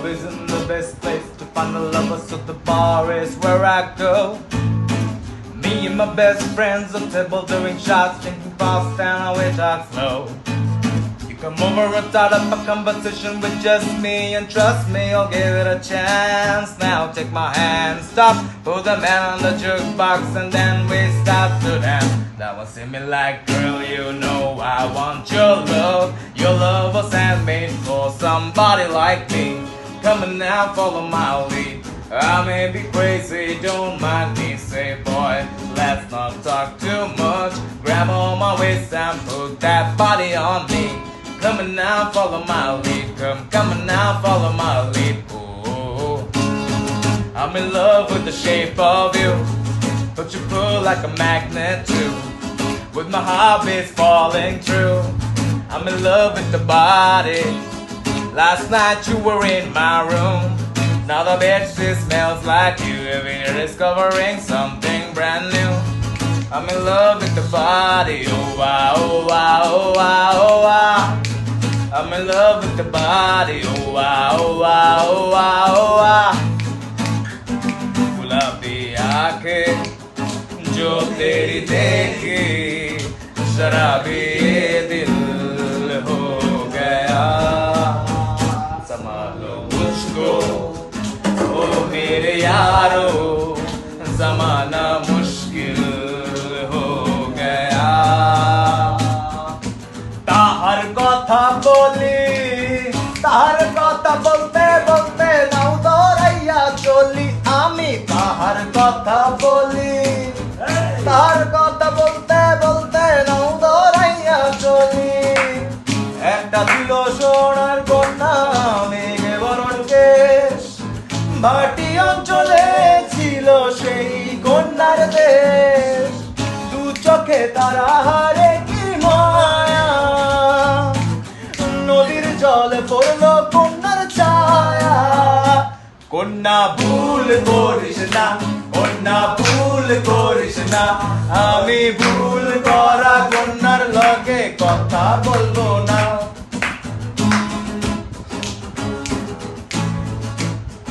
club isn't the best place to find the lovers, so the bar is where I go. Me and my best friends at the table doing shots, drinking fast and I wish I'd slow. You come over and start up a conversation with just me, and trust me, I'll give it a chance. Now take my hand, stop, put the man on the jukebox, and then we start to dance. That one see me like, girl, you know I want your love. Your love was handmade for somebody like me. Come on now, follow my lead. I may be crazy, don't mind me. Say, boy, let's not talk too much. Grab on my waist and put that body on me. Come on now, follow my lead. Come on now, follow my lead. Ooh, I'm in love with the shape of you, but you pull like a magnet too. With my hobbies falling true, I'm in love with the body. Last night you were in my room. Now the bedsheet smells like you. Every day discovering something brand new. I'm in love with the body. Oh wow, oh wow, oh wow, oh wow. I'm in love with the body. Oh wow, oh wow, oh wow, oh wow. गुलाबी आंखें जो तेरी देखी, शराबी ये दिल हो गया. संभालो मुझको ओ मेरे यारो, जमाना मुश्किल हो गया. ताहर कथा बोली, ताहर कथा बोलते बोलते नाउ दौड़ाइया चली. आमी ताहर कथा बोली, ताहर कथा बोलते बोलते नाउ दौड़ाइया चली. একটা ছিল সোনার কন্যা, মেঘে বরণ কেশ, ভাটি অঞ্চলে ছিল সেই কন্যার দেশ. দু চোখে তারা হারে কি মায়া, নদীর জলে পড়লো কন্যার ছায়া. কন্যা ভুল করিস না, কন্যা ভুল করিস না. আমি ভুল করা কন্যার লগে কথা বলবো না.